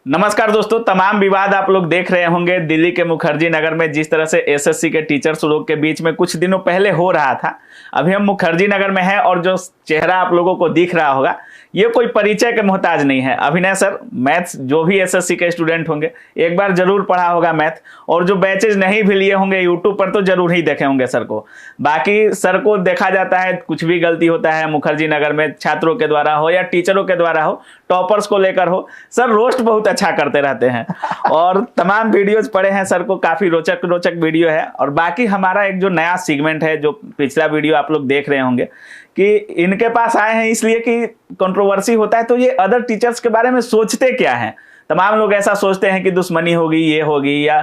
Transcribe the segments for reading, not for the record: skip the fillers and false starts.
नमस्कार दोस्तों, तमाम विवाद आप लोग देख रहे होंगे दिल्ली के मुखर्जी नगर में जिस तरह से एसएससी के टीचर्स लोग के बीच में कुछ दिनों पहले हो रहा था। अभी हम मुखर्जी नगर में हैं और जो चेहरा आप लोगों को दिख रहा होगा ये कोई परिचय के मोहताज नहीं है। अभिनय सर मैथ्स जो भी एसएससी के स्टूडेंट होंगे एक बार जरूर पढ़ा होगा मैथ, और जो बैचेज नहीं भी लिए होंगे यूट्यूब पर तो जरूर ही देखे होंगे सर को। बाकी सर को देखा जाता है कुछ भी गलती होता है मुखर्जी नगर में, छात्रों के द्वारा हो या टीचरों के द्वारा हो, टॉपर्स को लेकर हो, सर रोस्ट बहुत अच्छा करते रहते हैं और तमाम वीडियोज पड़े हैं सर को, काफी रोचक रोचक वीडियो है। और बाकी हमारा एक जो नया सेगमेंट है जो पिछला वीडियो आप लोग देख रहे होंगे कि इनके पास आए हैं इसलिए कि कंट्रोवर्सी होता है तो ये अदर टीचर्स के बारे में सोचते क्या हैं। तमाम लोग ऐसा सोचते हैं कि दुश्मनी होगी, ये होगी या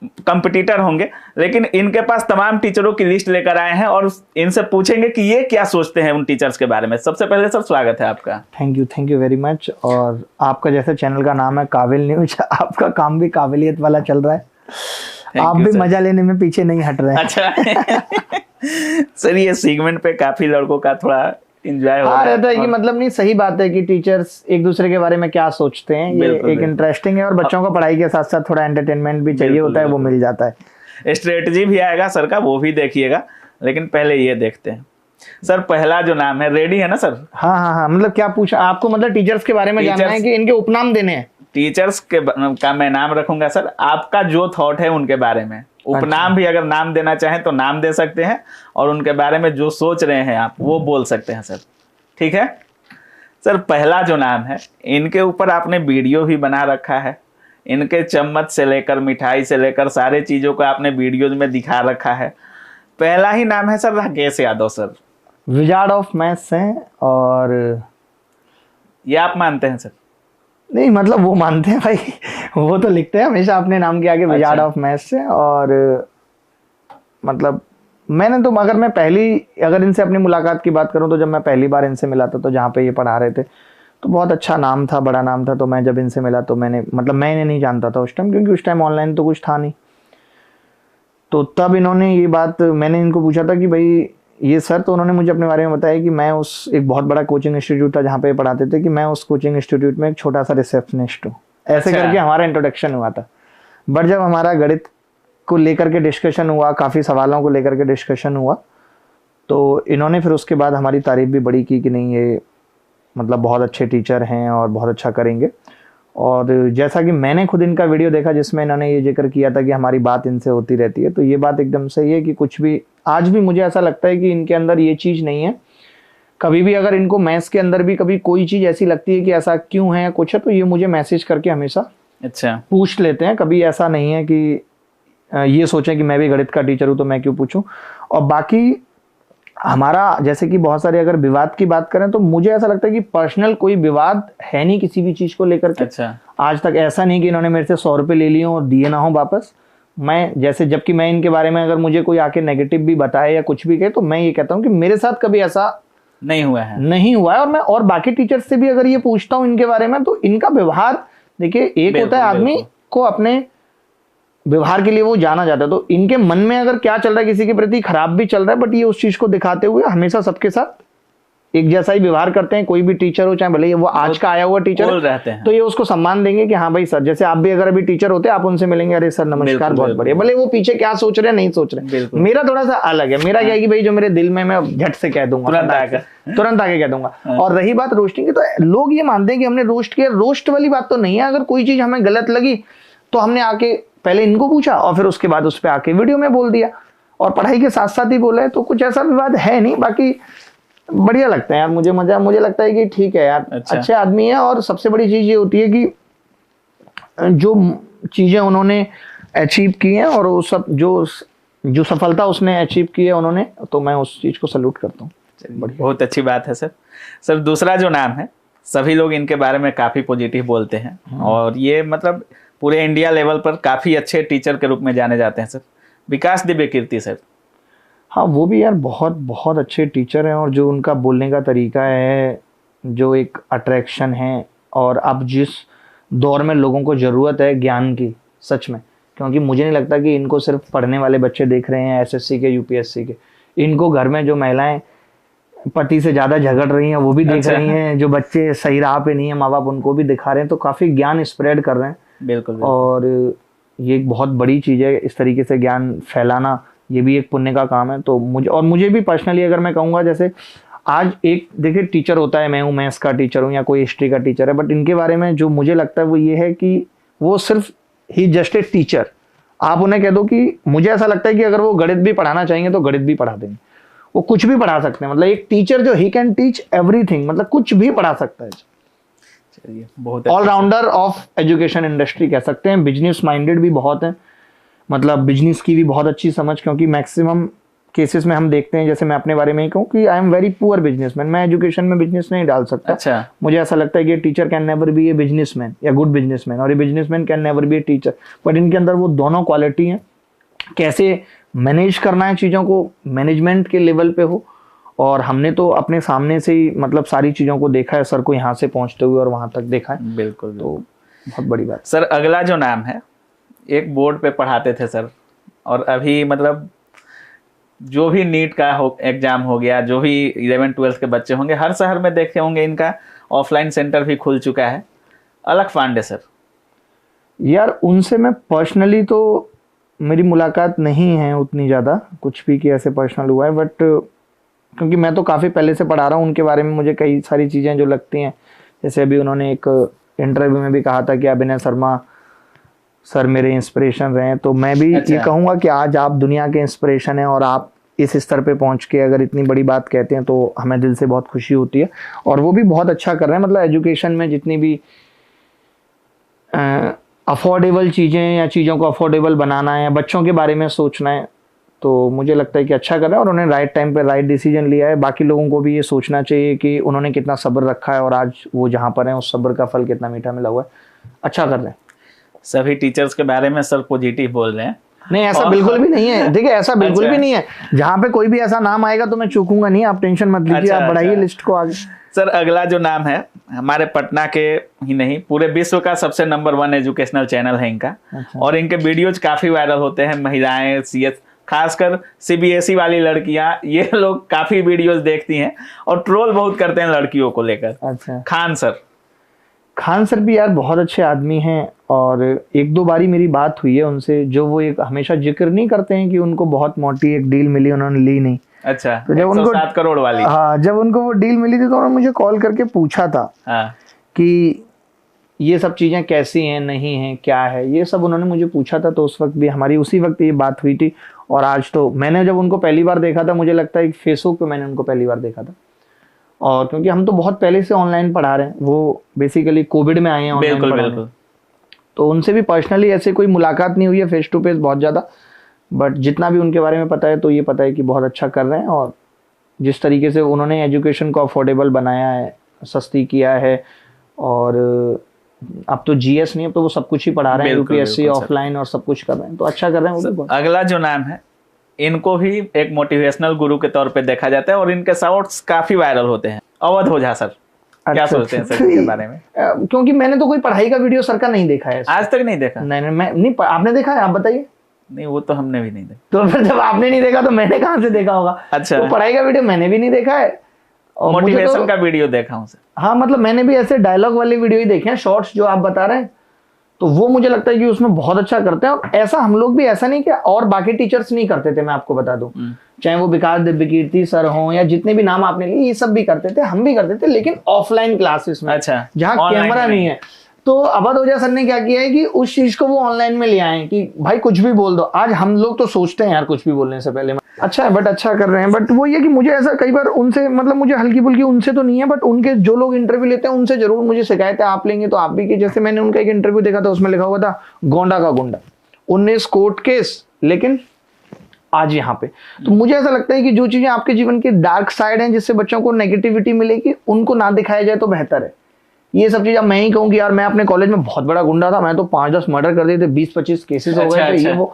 कंपटीटर होंगे, लेकिन इनके पास तमाम टीचरों की लिस्ट लेकर आए हैं और इनसे पूछेंगे कि ये क्या सोचते हैं उन टीचर्स के बारे में। सबसे पहले सर स्वागत है आपका। Thank you very much. और आपका जैसे चैनल का नाम है काबिल न्यूज, आपका काम भी काबिलियत वाला चल रहा है, आप भी मजा लेने में पीछे नहीं हट रहे हैं। अच्छा सर ये सेगमेंट पे काफी लड़कों का थोड़ा एंजॉय हो रहा रहता है कि मतलब नहीं, सही बात है कि टीचर्स एक दूसरे के बारे में क्या सोचते हैं, ये एक इंटरेस्टिंग है। और बच्चों को पढ़ाई के साथ साथ थोड़ा एंटरटेनमेंट भी चाहिए होता है, वो मिल जाता है। स्ट्रेटजी भी आएगा सर का, वो भी देखिएगा, लेकिन पहले ये देखते हैं। सर पहला जो नाम है, रेडी है ना सर? हाँ, मतलब क्या पूछा आपको, मतलब टीचर्स के बारे में जानना है कि इनके उपनाम देने हैं? टीचर्स का मैं नाम रखूंगा सर, आपका जो थॉट है उनके बारे में। उपनाम भी अगर नाम देना चाहें तो नाम दे सकते हैं, और उनके बारे में जो सोच रहे हैं आप वो बोल सकते हैं सर, ठीक है? सर पहला जो नाम है, इनके ऊपर आपने वीडियो भी बना रखा है, इनके चम्मच से लेकर मिठाई से लेकर सारे चीजों को आपने वीडियोज में दिखा रखा है। पहला ही नाम है sir Rakesh Yadav sir, wizard of maths हैं। और ये आप मानते हैं सर? नहीं मतलब वो मानते हैं भाई, वो तो लिखते हैं हमेशा अपने नाम के आगे विजार्ड ऑफ मैथ्स से। और मतलब मैंने तो अगर इनसे अपनी मुलाकात की बात करूं तो जब मैं पहली बार इनसे मिला था तो जहाँ पे ये पढ़ा रहे थे तो बहुत अच्छा नाम था, बड़ा नाम था। तो मैं जब इनसे मिला तो मैं इन्हें नहीं जानता था उस टाइम, क्योंकि उस टाइम ऑनलाइन तो कुछ था नहीं। तो तब इन्होंने ये बात, मैंने इनको पूछा था कि भाई ये सर, तो उन्होंने मुझे अपने बारे में बताया कि मैं एक बहुत बड़ा कोचिंग इंस्टीट्यूट था जहाँ पे पढ़ाते थे, कि मैं उस कोचिंग इंस्टीट्यूट में एक छोटा सा रिसेप्शनिस्ट हूँ। ऐसे करके हमारा इंट्रोडक्शन हुआ था। बट जब हमारा गणित को लेकर के डिस्कशन हुआ, काफ़ी सवालों को लेकर के डिस्कशन हुआ, तो इन्होंने फिर उसके बाद हमारी तारीफ भी बड़ी की कि नहीं ये मतलब बहुत अच्छे टीचर हैं और बहुत अच्छा करेंगे। और जैसा कि मैंने खुद इनका वीडियो देखा जिसमें इन्होंने ये जिक्र किया था कि हमारी बात इनसे होती रहती है, तो ये बात एकदम सही है कि कुछ भी आज भी मुझे ऐसा लगता है कि इनके अंदर ये चीज़ नहीं है। कभी भी अगर इनको मैथ्स के अंदर भी कभी कोई चीज़ ऐसी लगती है कि ऐसा क्यों है या कुछ है, तो ये मुझे मैसेज करके हमेशा पूछ लेते हैं। कभी ऐसा नहीं है कि ये सोचें कि मैं भी गणित का टीचर हूँ तो मैं क्यों पूछूं। और बाकी हमारा जैसे कि बहुत सारे अगर विवाद की बात करें तो मुझे ऐसा लगता है कि पर्सनल कोई विवाद है नहीं किसी भी चीज को लेकर के। आज तक ऐसा नहीं कि इन्होंने मेरे से 100 रुपए ले लिए और दिए ना हो वापस। मैं जैसे जबकि मैं इनके बारे में अगर मुझे कोई आके नेगेटिव भी बताए या कुछ भी कहे तो मैं ये कहता हूँ कि मेरे साथ कभी ऐसा नहीं हुआ है। और मैं और बाकी टीचर्स से भी अगर ये पूछता हूँ इनके बारे में तो इनका व्यवहार, देखिए एक होता है आदमी को अपने व्यवहार के लिए वो जाना जाता है, तो इनके मन में अगर क्या चल रहा है किसी के प्रति खराब भी चल रहा है, बट ये उस चीज को दिखाते हुए हमेशा सबके साथ एक जैसा ही व्यवहार करते हैं। कोई भी टीचर हो, चाहे भले ही वो आज का आया हुआ टीचर है, तो ये उसको सम्मान देंगे कि हाँ भाई सर, जैसे आप भी अगर अभी टीचर होते आप उनसे मिलेंगे, अरे सर नमस्कार, बहुत बढ़िया, भले वो पीछे क्या सोच रहे हैं नहीं सोच रहे। मेरा थोड़ा सा अलग है, मेरा क्या है कि भाई जो मेरे दिल में मैं झट से कह दूंगा, तुरंत आके कह दूंगा। और रही बात रोस्टिंग की, तो लोग ये मानते हैं कि हमने रोस्ट किया। रोस्ट वाली बात तो नहीं है। अगर कोई चीज हमें गलत लगी तो हमने आके पहले इनको पूछा और फिर उसके बाद उस पर आके वीडियो में बोल दिया, और पढ़ाई के साथ साथ ही बोला है, तो कुछ ऐसा विवाद है नहीं। बाकी बढ़िया लगता है यार, मुझे लगता है कि ठीक है यार, अच्छे आदमी है। और सबसे बड़ी चीज ये होती है कि जो चीजें उन्होंने अचीव की हैं और वो सब जो सफलता उसने अचीव की है उन्होंने, तो मैं उस चीज को सैल्यूट करता हूँ। बहुत अच्छी बात है सर। दूसरा जो नाम है, सभी लोग इनके बारे में काफी पॉजिटिव बोलते हैं और ये मतलब पूरे इंडिया लेवल पर काफी अच्छे टीचर के रूप में जाने जाते हैं सर, विकास दिव्य कीर्ति सर। हाँ, वो भी यार बहुत अच्छे टीचर हैं, और जो उनका बोलने का तरीका है, जो एक अट्रैक्शन है, और अब जिस दौर में लोगों को ज़रूरत है ज्ञान की, सच में, क्योंकि मुझे नहीं लगता कि इनको सिर्फ पढ़ने वाले बच्चे देख रहे हैं एसएससी के, यूपीएससी के। इनको घर में जो महिलाएं पति से ज्यादा झगड़ रही हैं वो भी देख अच्छा। रही हैं, जो बच्चे सही राह पे नहीं है माँ बाप उनको भी दिखा रहे हैं, तो काफी ज्ञान स्प्रेड कर रहे हैं। बिल्कुल बिल्कुल। और ये एक बहुत बड़ी चीज है, इस तरीके से ज्ञान फैलाना, ये भी एक पुण्य का काम है। तो मुझे भी पर्सनली अगर मैं कहूँगा, जैसे आज एक देखिए टीचर होता है, मैं हूँ मैथ्स का टीचर हूँ या कोई हिस्ट्री का टीचर है, बट इनके बारे में जो मुझे लगता है वो ये है कि वो सिर्फ ही जस्ट ए टीचर। आप उन्हें कह दो कि मुझे ऐसा लगता है कि अगर वो गणित भी पढ़ाना चाहेंगे तो गणित भी पढ़ा देंगे, वो कुछ भी पढ़ा सकते हैं। मतलब एक टीचर जो ही कैन टीच एवरीथिंग, मतलब कुछ भी पढ़ा सकता है। चलिए, बहुत ऑलराउंडर ऑफ एजुकेशन इंडस्ट्री कह सकते हैं। बिजनेस माइंडेड भी बहुत है, मतलब बिजनेस की भी बहुत अच्छी समझ, क्योंकि मैक्सिमम केसेस में हम देखते हैं, जैसे मैं अपने बारे में ही कहूँ कि I am very poor businessman, मैं एजुकेशन में बिजनेस नहीं डाल सकता। अच्छा। मुझे ऐसा लगता है कि teacher can never be a businessman या गुड बिजनेसमैन, और ये businessman can never be a teacher. But इनके अंदर वो दोनों क्वालिटी हैं, कैसे मैनेज करना है चीज़ों को, मैनेजमेंट के लेवल पे हो। और हमने तो अपने सामने से ही मतलब सारी चीज़ों को देखा है, सर को यहाँ से पहुँचते हुए और वहाँ तक देखा है। बिल्कुल। तो बहुत बड़ी बात। सर अगला जो नाम है, एक बोर्ड पे पढ़ाते थे सर, और अभी मतलब जो भी नीट का एग्जाम हो गया, जो भी 11-12 के बच्चे होंगे, हर शहर में देखे होंगे इनका ऑफलाइन सेंटर भी खुल चुका है। अलख पांडे सर, यार उनसे मैं पर्सनली तो मेरी मुलाकात नहीं है उतनी ज़्यादा, कुछ भी कि ऐसे पर्सनल हुआ है, बट क्योंकि मैं तो काफ़ी पहले से पढ़ा रहा हूँ उनके बारे में, मुझे कई सारी चीज़ें जो लगती हैं, जैसे अभी उन्होंने एक इंटरव्यू में भी कहा था कि अभिनय शर्मा सर मेरे इंस्पिरेशन रहे हैं। तो मैं भी अच्छा। ये कहूँगा कि आज आप दुनिया के इंस्पिरेशन हैं, और आप इस स्तर पे पहुँच के अगर इतनी बड़ी बात कहते हैं तो हमें दिल से बहुत खुशी होती है। और वो भी बहुत अच्छा कर रहे हैं, मतलब एजुकेशन में जितनी भी अफोर्डेबल चीज़ें या चीज़ों को अफोर्डेबल बनाना है या बच्चों के बारे में सोचना है, तो मुझे लगता है कि अच्छा कर रहे हैं, और उन्होंने राइट टाइम पे राइट डिसीजन लिया है। बाकी लोगों को भी ये सोचना चाहिए कि उन्होंने कितना सब्र रखा है, और आज वो जहाँ पर हैं उस सब्र का फल कितना मीठा मिला हुआ है। अच्छा कर रहे हैं। सभी टीचर्स के बारे में सर पॉजिटिव बोल रहे हैं। नहीं, ऐसा और- बिल्कुल भी नहीं है। देखिए, ऐसा बिल्कुल अच्छा। भी नहीं है। जहाँ पे कोई भी ऐसा नाम आएगा तो मैं चूकूंगा नहीं, आप टेंशन मत लीजिए। अच्छा, आप बढ़ाइए अच्छा। लिस्ट को आगे। सर अगला जो नाम है, हमारे पटना के ही नहीं पूरे विश्व का सबसे नंबर 1 एजुकेशनल चैनल है इनका। अच्छा। और इनके वीडियोज काफी वायरल होते हैं। महिलाएं, सीएस, खासकर सीबीएसई वाली लड़कियां, ये लोग काफी वीडियोज देखती हैं और ट्रोल बहुत करते हैं लड़कियों को लेकर। अच्छा। खान सर, खान सर भी यार बहुत अच्छे आदमी हैं, और एक दो बारी मेरी बात हुई है उनसे, जो वो एक हमेशा जिक्र नहीं करते हैं कि उनको बहुत मोटी एक डील मिली, उन्होंने ली नहीं। अच्छा, तो जब उनको 107 करोड़ वाली। हाँ, जब उनको वो डील मिली थी तो उन्होंने मुझे कॉल करके पूछा था हाँ। कि ये सब चीज़ें कैसी हैं, नहीं हैं, क्या है, ये सब उन्होंने मुझे पूछा था। तो उस वक्त भी हमारी उसी वक्त ये बात हुई थी। और आज तो मैंने जब उनको पहली बार देखा था, मुझे लगता है फेसबुक पे मैंने उनको पहली बार देखा था। और क्योंकि हम तो बहुत पहले से ऑनलाइन पढ़ा रहे हैं, वो बेसिकली कोविड में आए हैं ऑनलाइन बिल्कुल पढ़ाने। बिल्कुल। तो उनसे भी पर्सनली ऐसे कोई मुलाकात नहीं हुई है फेस टू फेस बहुत ज़्यादा, बट जितना भी उनके बारे में पता है तो ये पता है कि बहुत अच्छा कर रहे हैं। और जिस तरीके से उन्होंने एजुकेशन को अफोर्डेबल बनाया है, सस्ती किया है, और अब तो जीएस नहीं, अब तो वो सब कुछ ही पढ़ा रहे हैं, बिल्कुल, यूपीएससी बिल्कुल सर। ऑफलाइन और सब कुछ कर रहे हैं, तो अच्छा कर रहे हैं वो भी बहुत। अगला जो नाम है, इनको भी एक मोटिवेशनल गुरु के तौर पे देखा जाता है और इनके शॉर्ट्स काफी वायरल होते हैं। अवध ओझा सर, क्या अच्छा, सोचते हैं सर अच्छा। इनके बारे में? क्योंकि मैंने तो कोई पढ़ाई का वीडियो सर का नहीं देखा है। आज तक नहीं देखा? नहीं नहीं, मैं नहीं, आपने देखा है? आप बताइए। नहीं, वो तो हमने भी नहीं देखा। तो फिर जब आपने नहीं देखा तो मैंने कहाँ से देखा होगा? अच्छा। तो पढ़ाई का वीडियो मैंने भी नहीं देखा है। और मुझे मोटिवेशन तो- का वीडियो देखा हूँ सर। हाँ, मतलब मैंने भी ऐसे डायलॉग वाले वीडियो ही देखे हैं, शॉर्ट्स जो आप बता रहे हैं, तो वो मुझे लगता है कि उसमें बहुत अच्छा करते हैं। और ऐसा हम लोग भी, ऐसा नहीं कि और बाकी टीचर्स नहीं करते थे, मैं आपको बता दूं, चाहे वो विकास दिव्यकीर्ति सर हों या जितने भी नाम आपने लिए, ये सब भी करते थे, हम भी करते थे, लेकिन ऑफलाइन क्लासेस में। अच्छा, जहाँ online कैमरा में नहीं है। तो अवध ओझा सर ने क्या किया है कि उस चीज को वो ऑनलाइन में ले आए कि भाई कुछ भी बोल दो। आज हम लोग तो सोचते हैं यार कुछ भी बोलने से पहले। अच्छा है, बट अच्छा कर रहे हैं। बट वो ये कि मुझे ऐसा कई बार उनसे, मतलब मुझे हल्की फुल्की उनसे तो नहीं है, बट उनके जो लोग इंटरव्यू लेते हैं उनसे जरूर मुझे शिकायत है। आप लेंगे तो आप भी, कि जैसे मैंने उनका एक इंटरव्यू देखा था, उसमें लिखा हुआ था गोंडा का गुंडा, 19 कोर्ट केस, लेकिन आज यहाँ पे। तो मुझे ऐसा लगता है कि जो चीजें आपके जीवन की डार्क साइड हैं, जिससे बच्चों को नेगेटिविटी मिलेगी, उनको ना दिखाया जाए तो बेहतर है। ये सब चीज अब मैं ही कहूँ कि यार मैं अपने कॉलेज में बहुत बड़ा गुंडा था, मैं तो 5-10 मर्डर कर दिए थे, 20-25 केसेस हो गए थे, ये वो।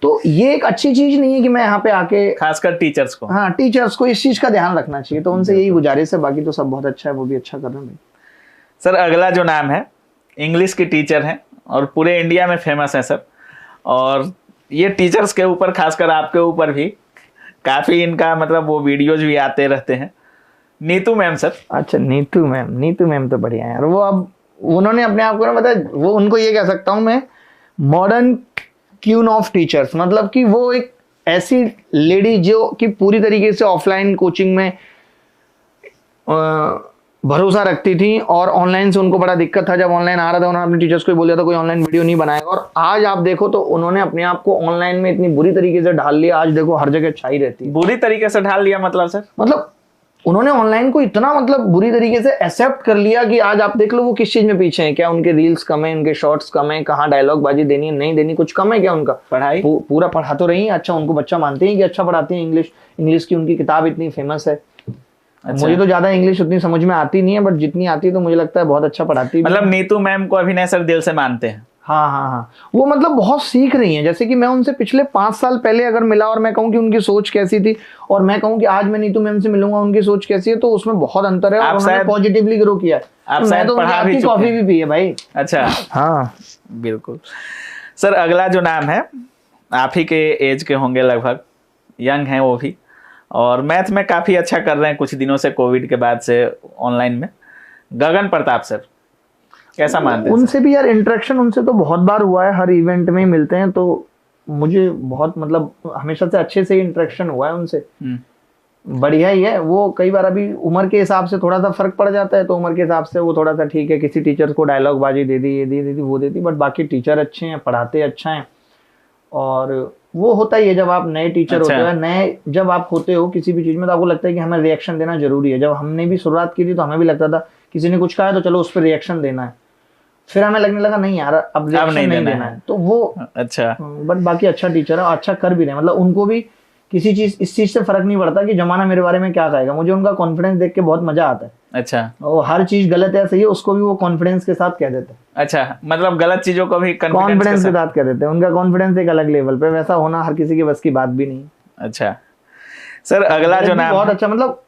तो ये एक अच्छी चीज नहीं है कि मैं यहाँ पे आके, खासकर टीचर्स को। हाँ, टीचर्स को इस चीज का ध्यान रखना चाहिए। तो उनसे यही गुजारिश है, बाकी तो सब बहुत अच्छा है, वो भी अच्छा कर रहे हैं। सर अगला जो नाम है, इंग्लिश की टीचर हैं और पूरे इंडिया में फेमस है सर। और ये टीचर्स के ऊपर, खासकर आपके ऊपर भी काफी इनका मतलब वो वीडियोज भी आते रहते हैं। Neetu ma'am sir. अच्छा, नीतू मैम तो बढ़िया है यार। वो अब उन्होंने अपने आप को ना, मतलब वो, उनको ये कह सकता हूँ मैं, मॉडर्न क्वीन ऑफ टीचर्स। मतलब कि वो एक ऐसी लेडी जो कि पूरी तरीके से ऑफलाइन कोचिंग में भरोसा रखती थी, और ऑनलाइन से उनको बड़ा दिक्कत था। जब ऑनलाइन आ रहा था, उन्होंने अपने टीचर्स को ही बोल दिया था कोई ऑनलाइन वीडियो नहीं बनाएगा। और आज आप देखो तो उन्होंने अपने आप को ऑनलाइन में इतनी बुरी तरीके से ढाल लिया, आज देखो हर जगह छाई रहती है। बुरी तरीके से ढाल लिया मतलब सर? मतलब उन्होंने ऑनलाइन को इतना मतलब बुरी तरीके से एक्सेप्ट कर लिया कि आज आप देख लो वो किस चीज में पीछे हैं। क्या उनके रील्स कम है, उनके शॉर्ट्स कम है, कहाँ डायलॉग बाजी देनी है नहीं देनी, कुछ कम है क्या उनका? पढ़ाई पूरा पढ़ा तो रही है। अच्छा, उनको बच्चा मानते हैं कि अच्छा पढ़ाते हैं। इंग्लिश की उनकी किताब इतनी फेमस है। अच्छा। मुझे तो ज्यादा इंग्लिश उतनी समझ में आती नहीं है, बट जितनी आती है तो मुझे लगता है बहुत अच्छा पढ़ाती है। मतलब नीतू मैम को अभिनय सर दिल से मानते हैं? हाँ, वो मतलब बहुत सीख रही हैं। जैसे कि मैं उनसे पिछले 5 साल पहले अगर मिला और मैं कहूँ कि उनकी सोच कैसी थी, और मैं कहूँ कि आज मैं नीतू मैम से मिलूंगा उनकी सोच कैसी है, तो उसमें बहुत अंतर है। और उन्होंने पॉजिटिवली ग्रो किया है। आप मैं तो पढ़ा भी कॉफी भी पी है भाई। अच्छा, हाँ बिल्कुल सर। अगला जो नाम है, आप ही के एज के होंगे लगभग, यंग हैं वो भी, और मैथ में काफी अच्छा कर रहे हैं कुछ दिनों से, कोविड के बाद से ऑनलाइन में। गगन प्रताप सर, कैसा मानते हैं? उनसे भी यार इंटरेक्शन उनसे तो बहुत बार हुआ है, हर इवेंट में मिलते हैं, तो मुझे बहुत मतलब हमेशा से अच्छे से इंटरेक्शन हुआ है उनसे। बढ़िया ही है वो। कई बार अभी उम्र के हिसाब से थोड़ा सा फर्क पड़ जाता है, तो उम्र के हिसाब से वो थोड़ा सा ठीक है। किसी टीचर को डायलॉग बाजी दे दी, ये दे दी वो दे दी, बट बाकी टीचर अच्छे हैं, पढ़ाते अच्छा है। और वो होता ही है जब आप नए टीचर होते हो, नए जब आप होते हो किसी भी चीज में, तो आपको लगता है कि हमें रिएक्शन देना जरूरी है। जब हमने भी शुरुआत की थी तो हमें भी लगता था किसी ने कुछ कहा है तो चलो उस पर रिएक्शन देना है। फिर हमें लगने लगा नहीं यार, अब रिएक्शन नहीं देना है। तो वो अच्छा, बट बाकी अच्छा टीचर है, अच्छा कर भी रहे हैं। मतलब उनको भी किसी चीज इस चीज से फर्क नहीं पड़ता कि जमाना मेरे बारे में क्या कहेगा। मुझे उनका कॉन्फिडेंस देख के बहुत मजा आता है। अच्छा, वो हर चीज गलत है सही है उसको भी वो कॉन्फिडेंस के साथ कह देते हैं। अच्छा, मतलब गलत चीजों को भी कॉन्फिडेंस के साथ कह देते हैं। उनका कॉन्फिडेंस एक अलग लेवल पे, वैसा होना हर किसी के बस की बात भी नहीं। अच्छा सर, अगला जो नाम बहुत अच्छा, मतलब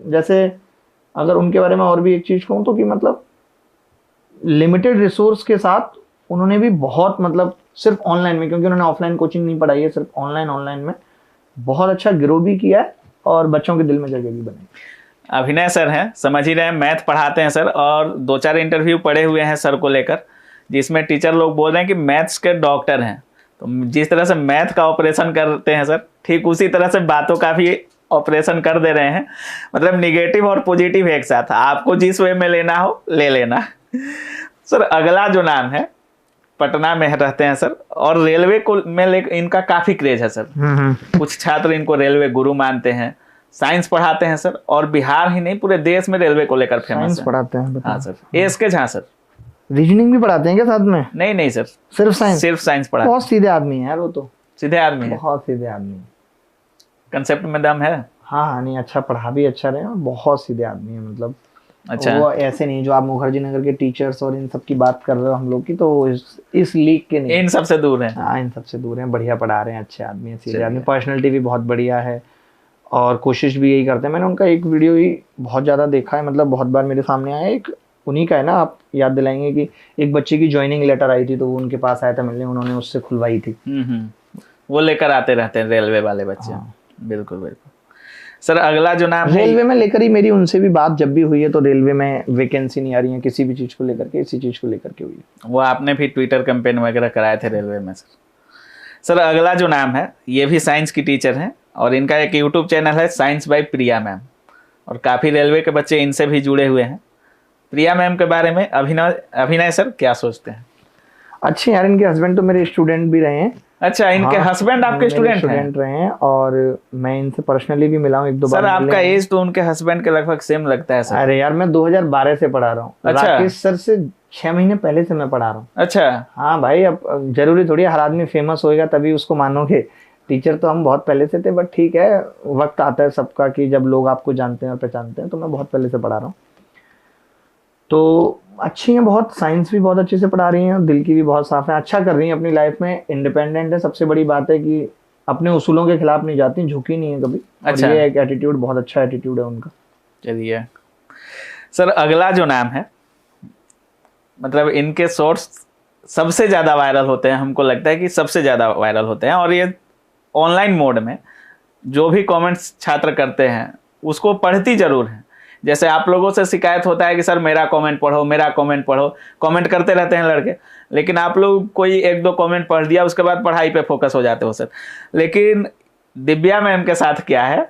जैसे अगर उनके बारे में और भी एक चीज कहूँ तो कि मतलब लिमिटेड रिसोर्स के साथ उन्होंने भी बहुत, मतलब सिर्फ ऑनलाइन में, क्योंकि उन्होंने ऑफलाइन कोचिंग नहीं पढ़ाई है, सिर्फ ऑनलाइन में बहुत अच्छा ग्रो भी किया है और बच्चों के दिल में जगह भी बनाई। अभिनय सर हैं, समझ ही रहे हैं, मैथ पढ़ाते हैं सर, और 2-4 इंटरव्यू पढ़े हुए हैं सर को लेकर, जिसमें टीचर लोग बोल रहे हैं कि मैथ्स के डॉक्टर हैं। तो जिस तरह से मैथ का ऑपरेशन करते हैं सर, ठीक उसी तरह से बातों का भी ऑपरेशन कर दे रहे हैं। मतलब निगेटिव और पॉजिटिव एक साथ, आपको जिस वे में लेना हो ले लेना। सर अगला जो नाम है, पटना में रहते हैं सर, और रेलवे को में इनका काफी क्रेज है सर। कुछ छात्र इनको रेलवे गुरु मानते हैं। साइंस पढ़ाते हैं सर, और बिहार ही नहीं पूरे देश में रेलवे को लेकर फेमस है। पढ़ाते हैं? हाँ sir. SK Jha sir, reasoning भी पढ़ाते हैं क्या साथ में? नहीं सर, सिर्फ साइंस पढ़ाते हैं। बहुत सीधे आदमी है यार वो तो। सीधे आदमी है, बहुत सीधे आदमी है। कंसेप्ट में दम है। हाँ, नहीं अच्छा पढ़ा भी अच्छा रहे, बहुत सीधे आदमी है। मतलब अच्छा, वो ऐसे नहीं जो आप मुखर्जी नगर के टीचर्स और इन सब की बात कर रहे हो हम लोग की, तो इस लीग के नहीं, इन सबसे दूर हैं। हाँ, इन सबसे दूर हैं। बढ़िया पढ़ा रहे हैं, अच्छे आदमी है, सीधे आदमी। पर्सनैलिटी भी बहुत बढ़िया है और कोशिश भी यही करते हैं। मैंने उनका एक वीडियो ही बहुत ज्यादा देखा है, मतलब बहुत बार मेरे सामने आया। एक उन्हीं का है ना, आप याद दिलाएंगे कि एक बच्चे की ज्वाइनिंग लेटर आई थी तो वो उनके पास आया था मिलने, उन्होंने उससे खुलवाई थी। वो लेकर आते रहते हैं रेलवे वाले बच्चे। बिल्कुल बिल्कुल सर। अगला जो नाम रेलवे में लेकर ही मेरी उनसे भी बात जब भी हुई है, तो रेलवे में वैकेंसी नहीं आ रही है किसी भी चीज को लेकर के, इसी चीज को लेकर के हुई है। वो आपने भी ट्विटर कैंपेन वगैरह कराए थे रेलवे में सर। सर अगला जो नाम है, ये भी साइंस की टीचर हैं, और इनका एक यूट्यूब चैनल है साइंस बाय प्रिया मैम, और काफी रेलवे के बच्चे इनसे भी जुड़े हुए हैं। प्रिया मैम के बारे में अभिनय सर क्या सोचते हैं? अच्छे यार, इनके हस्बैंड तो मेरे स्टूडेंट भी रहे हैं। अच्छा, इनके हस्बैंड आपके स्टूडेंट रहे हैं, और मैं इनसे पर्सनली भी मिला हूँ 1-2 बार। सर आपका एज तो उनके हस्बैंड के लगभग सेम लगता है सर। अरे यार, मैं 2012 से पढ़ा रहा हूँ। अच्छा, राकेश सर से 6 महीने पहले से मैं पढ़ा रहा हूँ। अच्छा, हाँ भाई, अब जरूरी थोड़ी हर आदमी फेमस होएगा तभी उसको मानोगे। टीचर तो हम बहुत पहले से थे, बट ठीक है, वक्त आता है सबका कि जब लोग आपको जानते हैं और पहचानते हैं। तो मैं बहुत पहले से पढ़ा रहा हूँ, तो अच्छी हैं बहुत। साइंस भी बहुत अच्छे से पढ़ा रही हैं, दिल की भी बहुत साफ है, अच्छा कर रही हैं अपनी लाइफ में, इंडिपेंडेंट है। सबसे बड़ी बात है कि अपने उसूलों के खिलाफ नहीं जाती, झुकी नहीं है कभी। अच्छा, ये एक एटीट्यूड, बहुत अच्छा एटीट्यूड है उनका। चलिए सर, अगला जो नाम है, मतलब इनके शॉर्ट्स सबसे ज्यादा वायरल होते हैं, हमको लगता है कि सबसे ज्यादा वायरल होते हैं, और ये ऑनलाइन मोड में जो भी कमेंट्स छात्र करते हैं उसको पढ़ती जरूर है, जैसे आप लोगों से शिकायत होता है कि सर मेरा कमेंट पढ़ो, मेरा कमेंट पढ़ो, कमेंट करते रहते हैं लड़के, लेकिन आप लोग कोई एक दो कमेंट पढ़ दिया उसके बाद पढ़ाई पे फोकस हो जाते हो सर। लेकिन दिव्या मैम के साथ क्या है,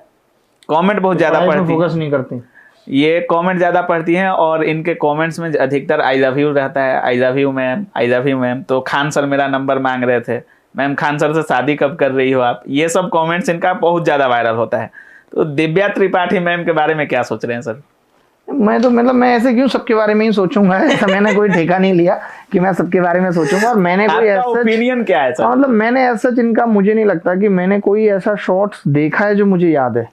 कमेंट बहुत ज्यादा पढ़ती, फोकस नहीं करती, ये कमेंट ज्यादा पढ़ती हैं और इनके कमेंट्स में अधिकतर आई लव यू रहता है, I love you ma'am, I love you ma'am. तो खान सर मेरा नंबर मांग रहे थे, मैम खान सर से शादी कब कर रही हो आप, ये सब कमेंट्स इनका बहुत ज्यादा वायरल होता है। तो दिव्या त्रिपाठी मैम के बारे में क्या सोच रहे हैं सर? मैं तो मतलब मैं ऐसे क्यों सबके बारे में ही सोचूंगा, ऐसा मैंने कोई ठेका नहीं लिया कि मैं सबके बारे में सोचूंगा। और मैंने कोई ऐसा ओपिनियन क्या है सर? मतलब मैंने ऐसा इनका मुझे नहीं लगता कि मैंने कोई ऐसा शॉर्ट्स देखा है जो मुझे याद है।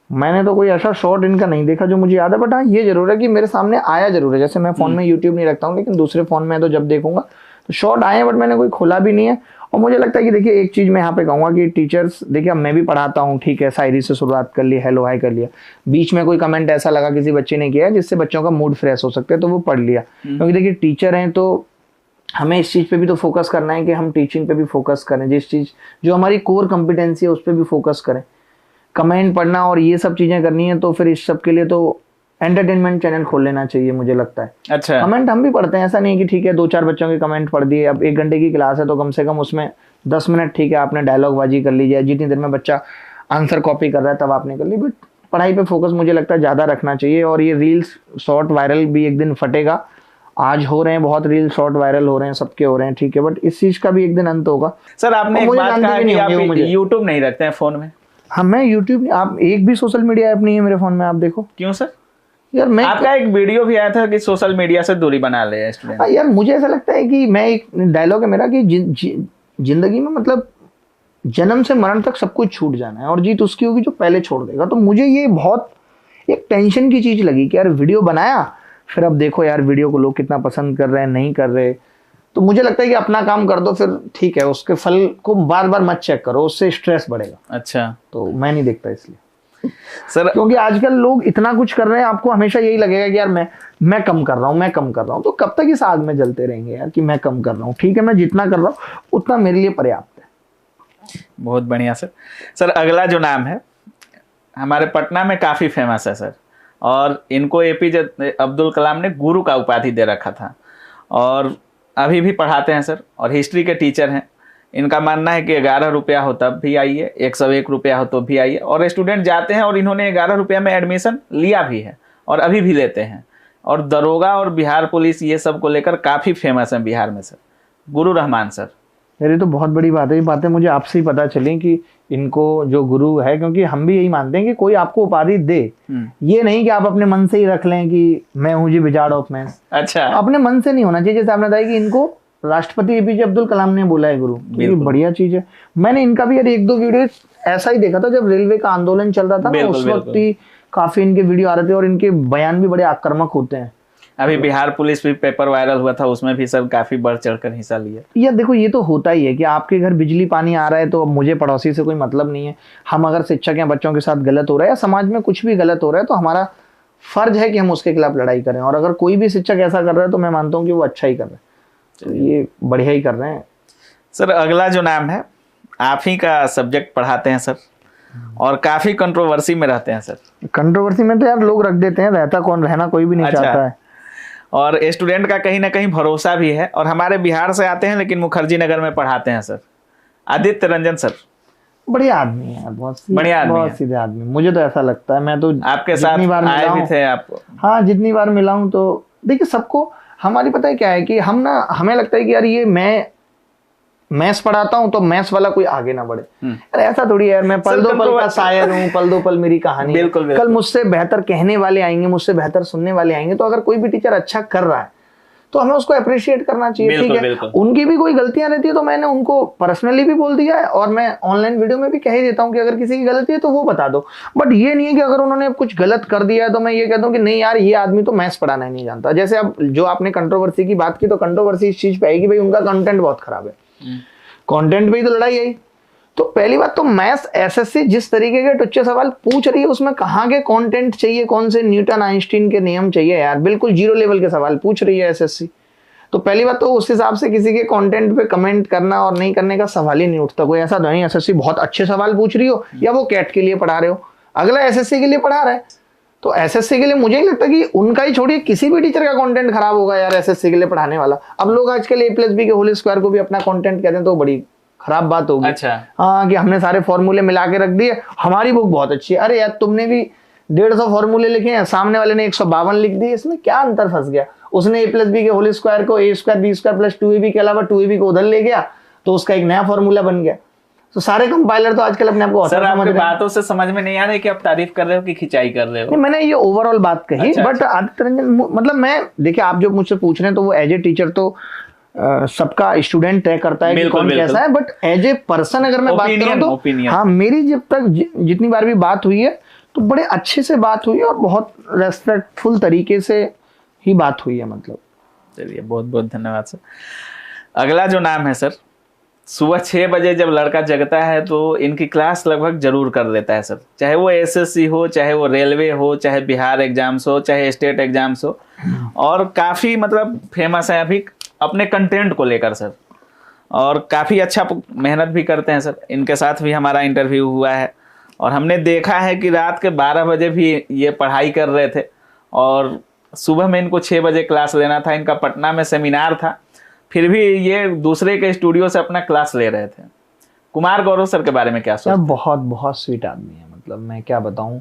मैंने तो कोई ऐसा शॉर्ट इनका नहीं देखा जो मुझे याद है। बट हाँ ये जरूर है कि मेरे सामने आया जरूर है, जैसे मैं फोन में यूट्यूब नहीं रखता हूँ लेकिन दूसरे फोन में तो जब देखूंगा तो शॉर्ट आए हैं, बट मैंने कोई खोला भी नहीं है। और मुझे लगता है कि देखिए एक चीज मैं यहाँ पे कहूंगा कि टीचर्स, देखिए अब मैं भी पढ़ाता हूँ, ठीक है, शायरी से शुरुआत कर ली, हेलो हाय कर लिया, बीच में कोई कमेंट ऐसा लगा किसी बच्चे ने किया जिससे बच्चों का मूड फ्रेश हो सकता है तो वो पढ़ लिया। क्योंकि देखिए टीचर हैं तो हमें इस चीज पे भी तो फोकस करना है कि हम टीचिंग पे भी फोकस करें, जिस चीज जो हमारी कोर कॉम्पिटेंसी है उस पर भी फोकस करें। कमेंट पढ़ना और ये सब चीजें करनी है तो फिर इस सब के लिए तो एंटरटेनमेंट चैनल खोल लेना चाहिए मुझे लगता है। अच्छा, कमेंट हम भी पढ़ते हैं, ऐसा नहीं कि ठीक है 2-4 बच्चों के कमेंट पढ़ दिए। अब 1 घंटे की क्लास है तो कम से कम उसमें 10 मिनट ठीक है आपने डायलॉग बाजी कर लीजिए, जितनी देर में बच्चा आंसर कॉपी कर रहा है तब आपने कर ली। बट पढ़ाई पे फोकस मुझे लगता है ज़्यादा रखना चाहिए। और ये रील्स शॉर्ट वायरल भी एक दिन फटेगा, आज हो रहे हैं बहुत रील शॉर्ट वायरल हो रहे हैं, सबके हो रहे हैं, ठीक है, बट इस चीज का भी एक दिन अंत होगा। सर आपने एक बात कहा कि आप यूट्यूब नहीं रखते हैं फोन में। हाँ मैं यूट्यूब, आप एक भी सोशल मीडिया ऐप नहीं है मेरे फोन में, आप देखो। क्यों सर? यार मैं, आपका एक वीडियो भी आया था कि सोशल मीडिया से दूरी बना ले स्टूडेंट। यार मुझे ऐसा लगता है कि मैं, एक डायलॉग है मेरा कि जिंदगी में मतलब जन्म से मरण तक सब कुछ छूट जाना है और जीत उसकी होगी जो पहले छोड़ देगा। तो मुझे ये बहुत एक टेंशन की चीज लगी कि यार वीडियो बनाया, फिर अब देखो यार वीडियो को लोग कितना पसंद कर रहे हैं, नहीं कर रहे। तो मुझे लगता है कि अपना काम कर दो, फिर ठीक है, उसके फल को बार बार मत चेक करो, उससे स्ट्रेस बढ़ेगा। अच्छा, तो मैं नहीं देखता इसलिए सर, क्योंकि आजकल लोग इतना कुछ कर रहे हैं, आपको हमेशा यही लगेगा कि यार मैं कम कर रहा हूँ, मैं कम कर रहा हूँ। तो कब तक इस आग में जलते रहेंगे यार कि मैं कम कर रहा हूँ? ठीक है, मैं जितना कर रहा हूँ उतना मेरे लिए पर्याप्त है। बहुत बढ़िया सर। सर अगला जो नाम है हमारे पटना में काफी फेमस है सर, और इनको एपीजे अब्दुल कलाम ने गुरु का उपाधि दे रखा था और अभी भी पढ़ाते हैं सर, और हिस्ट्री के टीचर हैं। इनका मानना है कि 11 रुपया हो तब भी आइए, 101 रुपया हो तो भी आइए, और स्टूडेंट जाते हैं और इन्होंने 11 रुपया में एडमिशन लिया भी है और अभी भी लेते हैं। और दरोगा और बिहार पुलिस ये सब को लेकर काफ़ी फेमस है बिहार में सर, गुरु रहमान सर। यार ये तो बहुत बड़ी बात है, ये बातें मुझे आपसे ही पता चली कि इनको जो गुरु है, क्योंकि हम भी यही मानते हैं कि कोई आपको उपाधि दे, ये नहीं कि आप अपने मन से ही रख लें कि मैं हूँ जी विजार्ड ऑफ मैथ्स। अच्छा, अपने मन से नहीं होना चाहिए। जैसे आपने बताया कि इनको राष्ट्रपति एपीजे अब्दुल कलाम ने बोला है गुरु, ये बढ़िया चीज है। मैंने इनका भी यार 1-2 वीडियो ऐसा ही देखा था जब रेलवे का आंदोलन चल रहा था ना, उस वक्त ही काफी इनके वीडियो आ रहे थे और इनके बयान भी बड़े आक्रामक होते हैं। अभी बिहार पुलिस भी पेपर वायरल हुआ था, उसमें भी सब काफी बढ़ चढ़कर हिस्सा लिया। यार देखो ये तो होता ही है कि आपके घर बिजली पानी आ रहा है तो अब मुझे पड़ोसी से कोई मतलब नहीं है। हम अगर शिक्षक या बच्चों के साथ गलत हो रहा है या समाज में कुछ भी गलत हो रहा है तो हमारा फर्ज है कि हम उसके खिलाफ लड़ाई करें। और अगर कोई भी शिक्षक ऐसा कर रहा है तो मैं मानता हूँ कि वो अच्छा ही कर रहा है, तो ये बढ़िया ही कर रहे हैं। सर अगला जो नाम है, आप ही का सब्जेक्ट पढ़ाते हैं सर और काफी कंट्रोवर्सी में रहते हैं सर। कंट्रोवर्सी में तो यार लोग रख देते हैं, रहता कौन, रहना कोई भी नहीं चाहता है। और स्टूडेंट का कहीं ना कहीं भरोसा भी है, और हमारे बिहार से आते हैं लेकिन मुखर्जी नगर में पढ़ाते हैं सर, आदित्य रंजन सर। बढ़िया आदमी है, बहुत बढ़िया आदमी, बहुत सीधे आदमी, मुझे तो ऐसा लगता है। मैं तो आपके साथ आए भी थे आप? हाँ, जितनी बार मिला हूँ तो देखिए सबको हमारी पता है क्या है कि हम ना, हमें लगता है कि यार ये मैं मैथ्स पढ़ाता हूँ तो मैथ्स वाला कोई आगे ना बढ़े। अरे ऐसा थोड़ी है यार, मैं पल दो पल का शायर हूँ, पल दो पल मेरी कहानी। बिल्कुल, कल मुझसे बेहतर कहने वाले आएंगे, मुझसे बेहतर सुनने वाले आएंगे। तो अगर कोई भी टीचर अच्छा कर रहा है तो हमें उसको अप्रिशिएट करना चाहिए, ठीक है। उनकी भी कोई गलतियां रहती है तो मैंने उनको पर्सनली भी बोल दिया है और मैं ऑनलाइन वीडियो में भी कह ही देता हूँ कि अगर किसी की गलती है तो वो बता दो। बट ये नहीं है कि अगर उन्होंने कुछ गलत कर दिया है तो मैं ये कहता हूँ कि नहीं यार ये आदमी तो मैथ्स पढ़ाना ही नहीं जानता। जैसे अब जो आपने कंट्रोवर्सी की बात की, तो कंट्रोवर्सी इस चीज पे आएगी भाई उनका कंटेंट बहुत खराब है, कंटेंट पे ही तो लड़ाई आई। तो पहली बात तो मैथ्स एसएससी जिस तरीके के टुच्चे सवाल पूछ रही है उसमें कहाँ के कंटेंट चाहिए, कौन से न्यूटन आइंस्टीन के नियम चाहिए यार, बिल्कुल 0 लेवल के सवाल पूछ रही है एसएससी। तो पहली बात तो उस हिसाब से किसी के कंटेंट पे कमेंट करना और नहीं करने का सवाल ही नहीं उठता। कोई ऐसा नहीं एसएससी बहुत अच्छे सवाल पूछ रही हो या वो कैट के लिए पढ़ा रहे हो, अगला एसएससी के लिए पढ़ा रहा है तो एसएससी के लिए मुझे नहीं लगता कि उनका ही छोड़िए, किसी भी टीचर का कंटेंट खराब होगा यार एसएससी के लिए पढ़ाने वाला। अब लोग आजकल A+B के होल स्क्वायर को भी अपना कंटेंट कहते हैं, तो बड़ी खराब बात होगी। अच्छा। हाँ, कि हमने सारे फॉर्मूले मिला के रख दिए, हमारी बुक बहुत अच्छी है। अरे यार तुमने भी 150 फॉर्मूले लिखे हैं, सामने वाले ने 152 लिख दिए, इसमें क्या अंतर फंस गया? उसने A+B के होल स्क्वायर को A² B² प्लस 2AB के अलावा 2AB को उधर ले गया, तो उसका एक नया फॉर्मूला बन गया। तो सारे कंपाइलर तो आजकल अपने आप को सर आपकी बातों से समझ में नहीं आ रहा है कि आप तारीफ कर रहे हो कि खिंचाई कर रहे हो? नहीं, मैंने ये ओवरऑल बात कही। अच्छा, बट आदित्य रंजन मतलब मैं देखिए, आप जो मुझसे पूछ रहे हैं तो वो एज ए टीचर तो सबका स्टूडेंट तय करता है कि कौन कैसा है, बट एज ए पर्सन अगर मैं बात करूं तो हाँ, मेरी जब तक जितनी बार भी बात हुई है तो बड़े अच्छे से बात हुई है और बहुत रेस्पेक्टफुल तरीके से ही बात हुई है। मतलब चलिए, बहुत बहुत धन्यवाद सर। अगला जो नाम है सर, सुबह 6 बजे जब लड़का जगता है तो इनकी क्लास लगभग जरूर कर लेता है सर, चाहे वो एसएससी हो, चाहे वो रेलवे हो, चाहे बिहार एग्जाम्स हो, चाहे स्टेट एग्जाम्स हो, और काफ़ी मतलब फेमस है अभी अपने कंटेंट को लेकर सर, और काफ़ी अच्छा मेहनत भी करते हैं सर। इनके साथ भी हमारा इंटरव्यू हुआ है और हमने देखा है कि रात के 12 बजे भी ये पढ़ाई कर रहे थे और सुबह में इनको 6 बजे क्लास लेना था। इनका पटना में सेमिनार था, फिर भी ये दूसरे के स्टूडियो से अपना क्लास ले रहे थे। कुमार गौरव सर के बारे में क्या सोचते हैं? बहुत बहुत स्वीट आदमी है, मतलब मैं क्या बताऊं,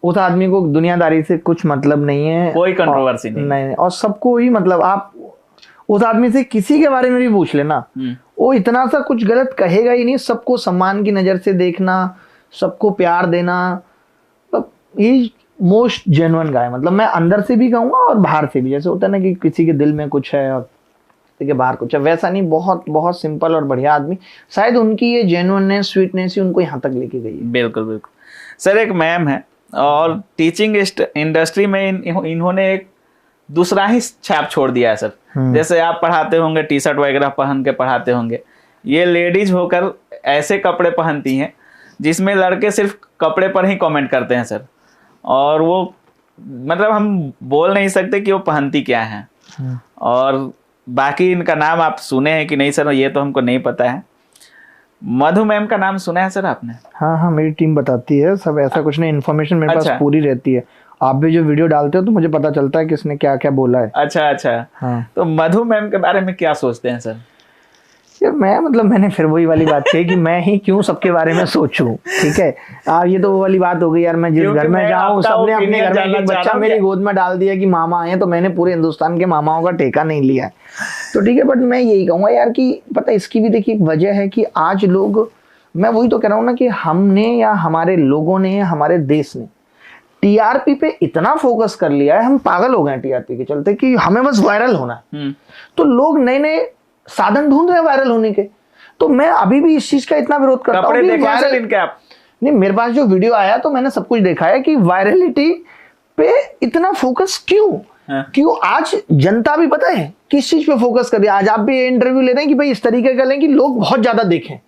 उस आदमी को दुनियादारी से कुछ मतलब नहीं है, कोई कंट्रोवर्सी नहीं, और सबको ही मतलब आप उस आदमी से किसी के बारे में भी पूछ लेना, वो इतना सा कुछ गलत कहेगा ही नहीं। सबको सम्मान की नजर से देखना, सबको प्यार देना, मतलब ही मोस्ट जेन्युइन गाय। मतलब मैं अंदर से भी कहूंगा और बाहर से भी, जैसे होता है ना कि किसी के दिल में कुछ है और किसी के बाहर कुछ है, वैसा नहीं। बहुत बहुत सिंपल और बढ़िया आदमी। शायद उनकी ये जेन्युइननेस, स्वीटनेस ही उनको यहाँ तक लेके गई है। बिल्कुल बिल्कुल सर। एक मैम है और टीचिंग इंडस्ट्री में इन्होंने एक दूसरा ही छाप छोड़ दिया है सर। जैसे आप पढ़ाते होंगे, टी शर्ट वगैरह पहन के पढ़ाते होंगे, ये लेडीज होकर ऐसे कपड़े पहनती हैं जिसमें लड़के सिर्फ कपड़े पर ही कमेंट करते हैं सर, और वो मतलब हम बोल नहीं सकते कि वो पहनती क्या है। और बाकी इनका नाम आप सुने हैं कि नहीं सर, ये तो हमको नहीं पता है। मधु मैम का नाम सुना है सर आपने? हाँ हाँ, मेरी टीम बताती है सब, ऐसा कुछ नहीं, इन्फॉर्मेशन मेरे पास पूरी रहती है। आप भी जो वीडियो डालते हो तो मुझे पता चलता है किसने क्या क्या बोला है। अच्छा अच्छा। हाँ। तो मधु मैम के बारे में क्या सोचते हैं सर? यार मैं मतलब मैंने फिर वही वाली बात कही कि मैं ही क्यों सबके बारे में सोचूं, ठीक है। ये तो वो वाली बात हो गई यार, मैं जिस घर में जाऊं सबने अपने घर में एक बच्चा मेरी गोद में डाल दिया कि मामा आए, तो मैंने पूरे हिंदुस्तान के मामाओं का ठेका नहीं लिया है, तो ठीक है। बट मैं यही कहूंगा यार कि पता इसकी भी देखिए एक वजह है कि आज लोग, मैं वही तो कह रहा हूँ ना कि हमने या हमारे लोगों ने, हमारे देश ने टीआरपी पे इतना फोकस कर लिया है, हम पागल हो गए हैं टीआरपी के चलते कि हमें बस वायरल होना है। तो लोग नए नए साधन ढूंढ रहे हैं वायरल होने के। तो मैं अभी भी इस चीज का इतना विरोध करता हूं कि वायरल इनके आप नहीं, मेरे पास जो वीडियो आया तो मैंने सब कुछ देखा है कि वायरलिटी पे इतना फोकस क्यों। क्यों आज जनता भी पता है किस चीज पे फोकस कर रही है। आज आप भी इंटरव्यू ले रहे हैं कि भाई इस तरीके का लें कि लोग बहुत ज्यादा देखें।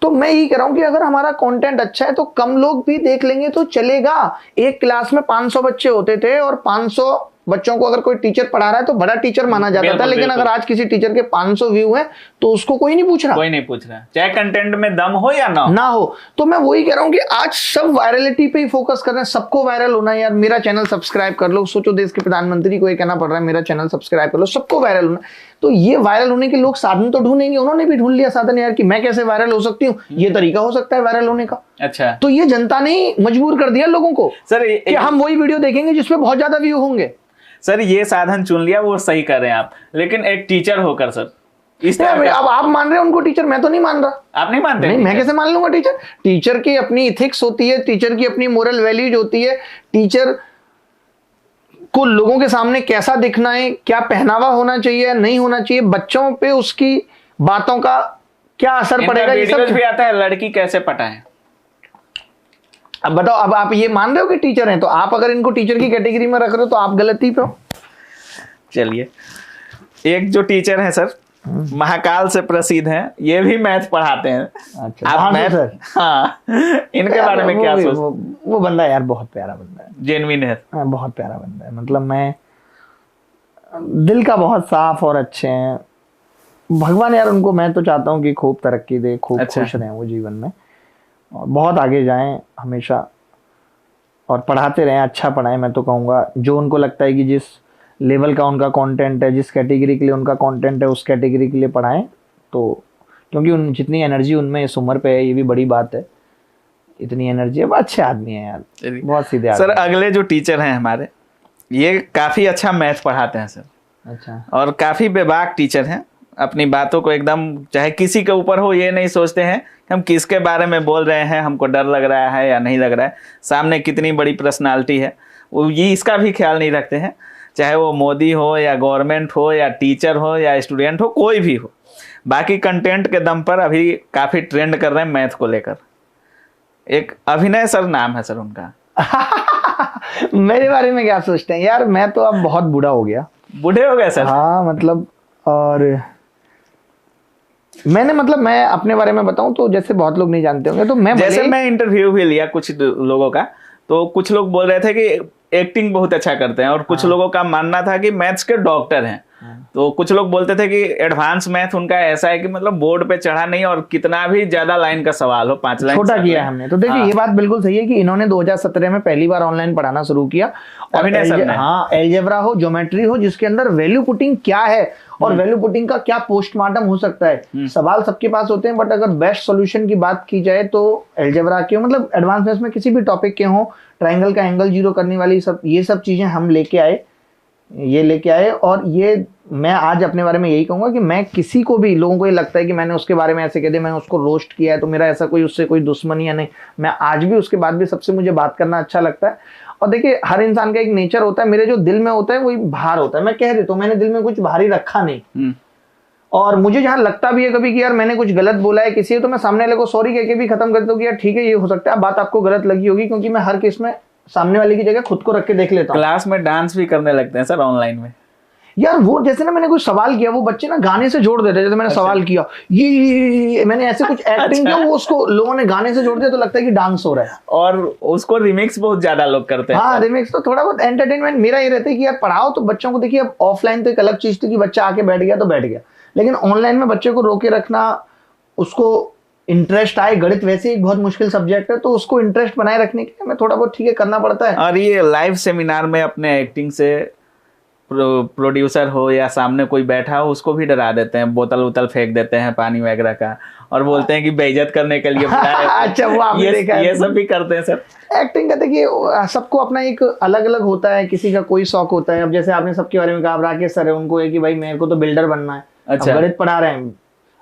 तो मैं यही कह रहा हूं कि अगर हमारा कंटेंट अच्छा है तो कम लोग भी देख लेंगे तो चलेगा। एक क्लास में 500 बच्चे होते थे और 500 बच्चों को अगर कोई टीचर पढ़ा रहा है तो बड़ा टीचर माना जाता था, लेकिन अगर आज किसी टीचर के 500 व्यू हैं तो उसको कोई नहीं पूछ रहा, चाहे कंटेंट में दम हो या ना हो। तो मैं वही कह रहा हूं कि आज सब वायरलिटी पे ही फोकस कर रहे हैं, सबको वायरल होना है। यार मेरा चैनल सब्सक्राइब कर लो, सोचो देश के प्रधानमंत्री को ये कहना पड़ रहा है मेरा चैनल सब्सक्राइब कर लो, सबको वायरल होना। तो ये वायरल होने के लोग साधन तो ढूंढेंगे, उन्होंने भी ढूंढ लिया साधन यार कि मैं कैसे वायरल हो सकती हूँ, ये तरीका हो सकता है वायरल होने का। अच्छा, तो ये जनता ने मजबूर कर दिया लोगों को सर कि हम वही वीडियो देखेंगे जिसमें बहुत ज्यादा व्यू होंगे। सर ये साधन चुन लिया, वो सही कर रहे हैं आप, लेकिन एक टीचर होकर सर इस तरह अब आप मान रहे हैं उनको टीचर, मैं तो नहीं मान रहा। आप नहीं मानते? नहीं, मैं कैसे मान लूंगा टीचर? टीचर की अपनी इथिक्स होती है, टीचर की अपनी मोरल वैल्यूज होती है, टीचर को लोगों के सामने कैसा दिखना है, क्या पहनावा होना चाहिए नहीं होना चाहिए, बच्चों पे उसकी बातों का क्या असर पड़ेगा, ये सब भी आता है। लड़की कैसे पटाएं, अब बताओ। अब आप ये मान रहे हो कि टीचर हैं, तो आप अगर इनको टीचर की कैटेगरी में रख रहे हो तो आप गलती पे हो। चलिए, एक जो टीचर है सर महाकाल से प्रसिद्ध हैं, ये भी मैथ पढ़ाते हैं। अच्छा, आप मैथ, हाँ, इनके बारे में क्या सोचते? वो बंदा यार बहुत प्यारा बंदा है, जेन्युइन है, बहुत प्यारा बंदा है। मतलब मैं दिल का बहुत साफ और अच्छे हैं। भगवान यार उनको, मैं तो चाहता हूँ कि खूब तरक्की दे, खूब खुश रहें वो जीवन में और बहुत आगे जाएं हमेशा। और पढ़ाते रहें, अच्छा पढ़ाएं। मैं तो कहूँगा जो उनको लगता है कि जिस लेवल का उनका कंटेंट है, जिस कैटेगरी के लिए उनका कंटेंट है, उस कैटेगरी के लिए पढ़ाएं। तो क्योंकि उन जितनी एनर्जी उनमें इस उम्र पे है, ये भी बड़ी बात है, इतनी एनर्जी है। वो अच्छे आदमी है यार, बहुत सीधे सर आदमी। अगले जो टीचर हैं हमारे, ये काफी अच्छा मैथ पढ़ाते हैं सर, अच्छा। और काफी बेबाक टीचर हैं। अपनी बातों को एकदम चाहे किसी के ऊपर हो, ये नहीं सोचते हैं कि हम किसके बारे में बोल रहे हैं, हमको डर लग रहा है या नहीं लग रहा है, सामने कितनी बड़ी पर्सनालिटी है, वो ये इसका भी ख्याल नहीं रखते हैं। चाहे वो मोदी हो या गवर्नमेंट हो या टीचर हो या स्टूडेंट हो, कोई भी हो, बाकी कंटेंट के दम पर अभी काफी ट्रेंड कर रहे हैं मैथ को लेकर। एक अभिनय सर नाम है सर उनका। मेरे बारे में क्या सोचते हैं यार, मैं तो अब बहुत बूढ़ा हो गया। बूढ़े हो गए सर? हाँ मतलब, और मैं अपने बारे में बताऊं तो जैसे बहुत लोग नहीं जानते होंगे, तो जैसे मैं इंटरव्यू भी लिया कुछ लोगों का, तो कुछ लोग बोल रहे थे कि एक्टिंग बहुत अच्छा करते हैं, और कुछ लोगों का मानना था कि मैथ्स के डॉक्टर हैं। तो कुछ लोग बोलते थे कि एडवांस मैथ उनका ऐसा है कि मतलब बोर्ड पे चढ़ा नहीं, और कितना भी ज्यादा लाइन का सवाल हो, 5 लाइन छोटा किया हमने। तो देखिए ये बात बिल्कुल सही है कि इन्होंने 2017 में पहली बार ऑनलाइन पढ़ाना शुरू किया। और एलजेब्रा हो, ज्योमेट्री हो, जिसके अंदर वैल्यू पुटिंग क्या है और वैल्यू पुटिंग का क्या पोस्टमार्टम हो सकता है, सवाल सबके पास होते हैं, बट अगर बेस्ट सॉल्यूशन की बात की जाए तो एलजेब्रा के, मतलब एडवांस मैथ्स में किसी भी टॉपिक के हो, ट्रायंगल का एंगल जीरो करने वाली ये सब चीजें हम लेके आए। और ये मैं आज अपने बारे में यही कहूंगा कि मैं किसी को भी, लोगों को ये लगता है कि मैंने उसके बारे में ऐसे कह दिया, मैंने उसको रोस्ट किया है, तो मेरा ऐसा कोई उससे कोई दुश्मनी है नहीं। मैं आज भी उसके बाद भी सबसे मुझे बात करना अच्छा लगता है। और देखिए हर इंसान का एक नेचर होता है, मेरे जो दिल में होता है वही बाहर होता है। मैं कह देता हूँ मैंने दिल में कुछ भारी रखा नहीं, और मुझे जहां लगता भी है कभी कि यार मैंने कुछ गलत बोला है किसी, तो मैं सामने वाले को सॉरी कह के भी खत्म कर देता हूँ कि यार ठीक है, ये हो सकता है बात आपको गलत लगी होगी, क्योंकि मैं हर केस में सामने वाले की जगह खुद को रख के देख लेता हूँ। क्लास में डांस भी करने लगते हैं सर ऑनलाइन में यार। वो जैसे ना मैंने कुछ सवाल किया, वो बच्चे ना गाने से जोड़ देते हैं। जैसे मैंने सवाल किया, ये मैंने ऐसे कुछ एक्टिंग किया, वो उसको लोगों ने गाने से जोड़ दिया, तो लगता है कि डांस हो रहा है। और उसको रिमिक्स बहुत ज्यादा लोग करते हैं। हाँ रिमिक्स। तो थोड़ा बहुत एंटरटेनमेंट मेरा ये रहता है कि यार पढ़ाओ तो बच्चों को। देखिए अब ऑफलाइन तो एक अलग चीज थी कि बच्चा आके बैठ गया तो बैठ गया, लेकिन ऑनलाइन में बच्चे को रोके रखना, उसको इंटरेस्ट आए। गणित वैसे एक बहुत मुश्किल सब्जेक्ट है, तो उसको इंटरेस्ट बनाए रखने के लिए हमें थोड़ा बहुत ठीक है करना पड़ता है। और ये लाइव सेमिनार में अपने एक्टिंग से प्रोड्यूसर हो या सामने कोई बैठा हो, उसको भी डरा देते हैं, बोतल उतल फेंक देते हैं पानी वगैरह का, और बोलते हैं कि बेइज्जत करने के लिए अच्छा वो आपने देखा है? ये सब भी करते हैं सर। एक्टिंग का देखिए सबको अपना एक अलग अलग होता है, किसी का कोई शौक होता है। अब जैसे आपने सबके बारे में कहा, राकेश सर है, उनको है कि भाई मेरे को तो बिल्डर बनना है। अच्छा। गणित पढ़ा रहे हैं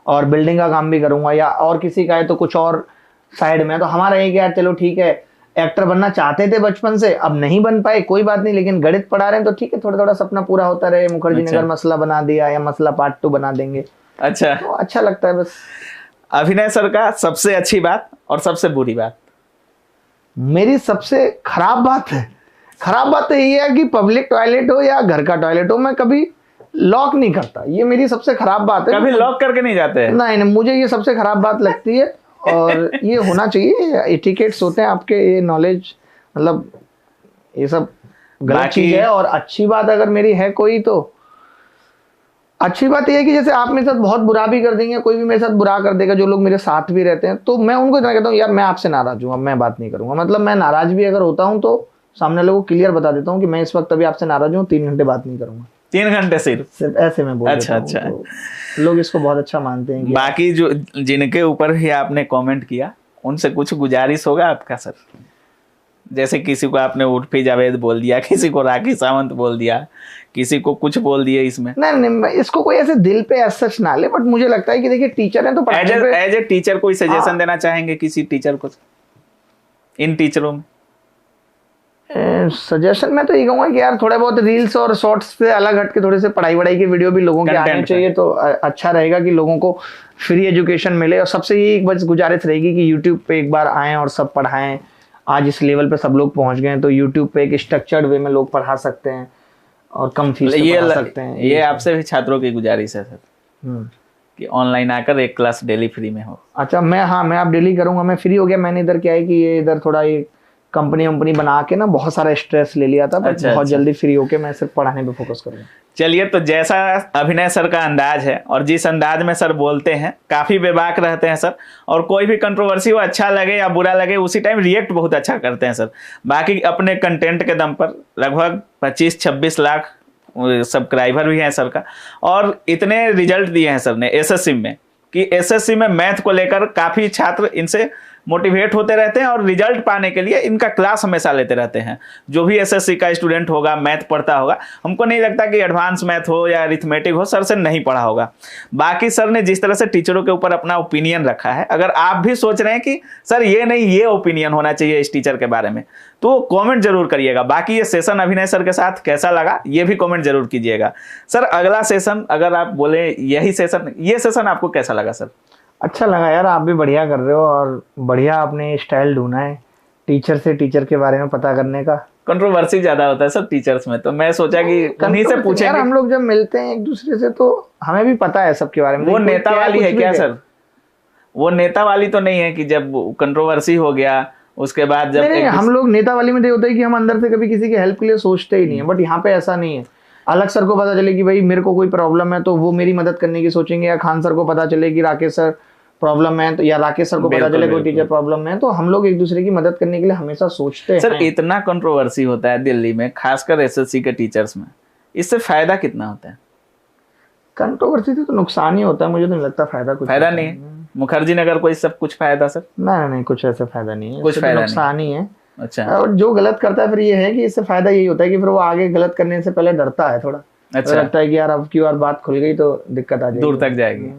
और बिल्डिंग का काम भी करूंगा, या और किसी का है तो कुछ और साइड में। तो हमारा एक यार चलो ठीक है, एक्टर बनना चाहते थे बचपन से, अब नहीं बन पाए कोई बात नहीं, लेकिन गणित पढ़ा रहे हैं तो ठीक है, थोड़ा थोड़ा सपना पूरा होता रहे। मुखर्जी नगर मसला बना दिया, या मसला पार्ट 2 बना देंगे। अच्छा, तो अच्छा लगता है बस। अभिनय सर का सबसे अच्छी बात और सबसे बुरी बात? मेरी सबसे खराब बात तो ये है कि पब्लिक टॉयलेट हो या घर का टॉयलेट हो, मैं कभी लॉक नहीं करता। ये मेरी सबसे खराब बात है। कभी लॉक करके नहीं जाते हैं? नहीं, मुझे ये सबसे खराब बात लगती है। और ये होना चाहिए, एटिकेट्स होते हैं आपके, ये नॉलेज, मतलब ये सब गलत चीज है। और अच्छी बात अगर मेरी है कोई, तो अच्छी बात ये है कि जैसे आप मेरे साथ बहुत बुरा भी कर देंगे, कोई भी मेरे साथ बुरा कर देगा, जो लोग मेरे साथ भी रहते हैं, तो मैं उनको इतना कहता हूँ यार मैं आपसे नाराज हूँ, अब मैं बात नहीं करूंगा। मतलब मैं नाराज भी अगर होता हूँ तो सामने लोगों को क्लियर बता देता हूँ कि मैं इस वक्त अभी आपसे नाराज हूँ, 3 घंटे बात नहीं करूंगा। 3 घंटे सिर्फ ऐसे में बोल अच्छा देता हूँ। तो लोग इसको बहुत अच्छा मानते हैं। बाकी जो जिनके ऊपर भी आपने कमेंट किया, उनसे कुछ गुजारिश होगा आपका सर? जैसे किसी को आपने उर्फी जावेद बोल दिया, किसी को राखी सावंत बोल दिया, किसी को कुछ बोल दिया, इसमें नहीं इसको कोई ऐसे दिल पे ऐसा ना ले, बट मुझे लगता है कि देखिए टीचर है तो एज ए टीचर कोई सजेशन देना चाहेंगे किसी टीचर को, इन टीचरों में? सजेशन मैं तो ये कहूंगा कि यार थोड़े बहुत रील्स और शॉर्ट्स से अलग हट के थोड़े से पढ़ाई वढ़ाई के वीडियो भी लोगों के आने चाहिए, तो अच्छा रहेगा कि लोगों को फ्री एजुकेशन मिले। और सबसे ये एक बस गुजारिश रहेगी कि यूट्यूब पे एक बार आएं और सब पढ़ाएं। आज इस लेवल पे सब लोग पहुंच गए हैं, तो यूट्यूब पे एक स्ट्रक्चर्ड वे में लोग पढ़ा सकते हैं और कम फीस में पढ़ा सकते हैं। ये आपसे भी छात्रों की गुजारिश है सर कि ऑनलाइन आकर एक क्लास डेली फ्री में हो। अच्छा मैं आप डेली करूंगा। मैं फ्री हो गया, मैंने इधर क्या है कि ये इधर थोड़ा ये कंपनी वंपनी बना के ना बहुत सारा स्ट्रेस ले लिया था, पर अच्छा, बहुत अच्छा। जल्दी फ्री होके मैं सिर्फ पढ़ाने पे फोकस करूंगा। चलिए, तो जैसा अभिनय सर का अंदाज है और जिस अंदाज में सर बोलते हैं, काफी बेबाक रहते हैं सर, और कोई भी कंट्रोवर्सी वो अच्छा लगे या बुरा लगे उसी टाइम रिएक्ट बहुत अच्छा करते हैं सर। बाकी अपने कंटेंट के दम पर लगभग 25-26 लाख सब्सक्राइबर भी हैं सर का, और इतने रिजल्ट दिए हैं सर ने एसएससी में कि एसएससी में मैथ को लेकर काफी छात्र इनसे मोटिवेट होते रहते हैं और रिजल्ट पाने के लिए इनका क्लास हमेशा लेते रहते हैं। जो भी एसएससी का स्टूडेंट होगा, मैथ पढ़ता होगा, हमको नहीं लगता कि एडवांस मैथ हो या अरिथमेटिक हो, सर से नहीं पढ़ा होगा। बाकी सर ने जिस तरह से टीचरों के ऊपर अपना ओपिनियन रखा है, अगर आप भी सोच रहे हैं कि सर ये नहीं, ये ओपिनियन होना चाहिए इस टीचर के बारे में, तो कमेंट जरूर करिएगा। बाकी ये सेशन अभिनय सर के साथ कैसा लगा ये भी कमेंट जरूर कीजिएगा। सर अगला सेशन अगर आप बोले यही सेशन, ये सेशन आपको कैसा लगा सर? अच्छा लगा यार, आप भी बढ़िया कर रहे हो और बढ़िया आपने स्टाइल ढूंढा है टीचर से टीचर के बारे में पता करने का। कंट्रोवर्सी ज्यादा होता है सर टीचर्स में, तो मैं सोचा कि उन्हीं से यार पूछेंगे। हम लोग जब मिलते हैं एक दूसरे से तो हमें भी पता है सबके बारे में। वो कोई नेता क्या वाली कुछ है भी क्या है। सर? वो नेता वाली तो नहीं है कि जब कंट्रोवर्सी हो गया उसके बाद जब नहीं, हम लोग नेता वाली में ये होता है कि हम अंदर से कभी किसी की हेल्प के लिए सोचते ही नहीं है, बट यहाँ पे ऐसा नहीं है। अलग सर को पता चले कि भाई मेरे को कोई प्रॉब्लम है तो वो मेरी मदद करने की सोचेंगे, या खान सर को पता चले कि राकेश सर प्रॉब्लम है तो, या राकेश सर को पता बिल्कुल, चले कोई बिल्कुल। टीचर प्रॉब्लम में है, तो हम लोग एक दूसरे की मदद करने के लिए हमेशा सोचते सर हैं। इतना कंट्रोवर्सी होता है दिल्ली में, खासकर एसएससी के टीचर्स में, इससे फायदा कितना होता है? कंट्रोवर्सी से तो नुकसान ही होता है, मुझे तो नहीं लगता फायदा कुछ फायदा होता नहीं है मुखर्जी नगर को, इस सब कुछ फायदा सर? नहीं नहीं, कुछ ऐसा फायदा नहीं है, कुछ इससे तो फायदा नुकसान ही है। अच्छा और जो गलत करता है फिर ये है कि इससे फायदा यही होता है कि फिर वो आगे गलत करने से पहले डरता है थोड़ा। अच्छा। तो लगता है कि यार अब की बार बात खुल गई तो दिक्कत आ जाएगी, दूर तक जाएगी।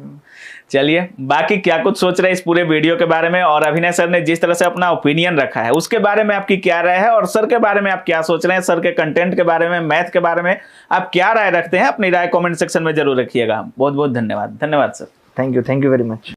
चलिए, बाकी क्या कुछ सोच रहे हैं इस पूरे वीडियो के बारे में, और अभिनय सर ने जिस तरह से अपना ओपिनियन रखा है उसके बारे में आपकी क्या राय है, और सर के बारे में आप क्या सोच रहे हैं, सर के कंटेंट के बारे में, मैथ के बारे में आप क्या राय रखते हैं? अपनी राय कमेंट सेक्शन में जरूर रखिएगा। बहुत बहुत धन्यवाद। धन्यवाद sir. Thank you very much.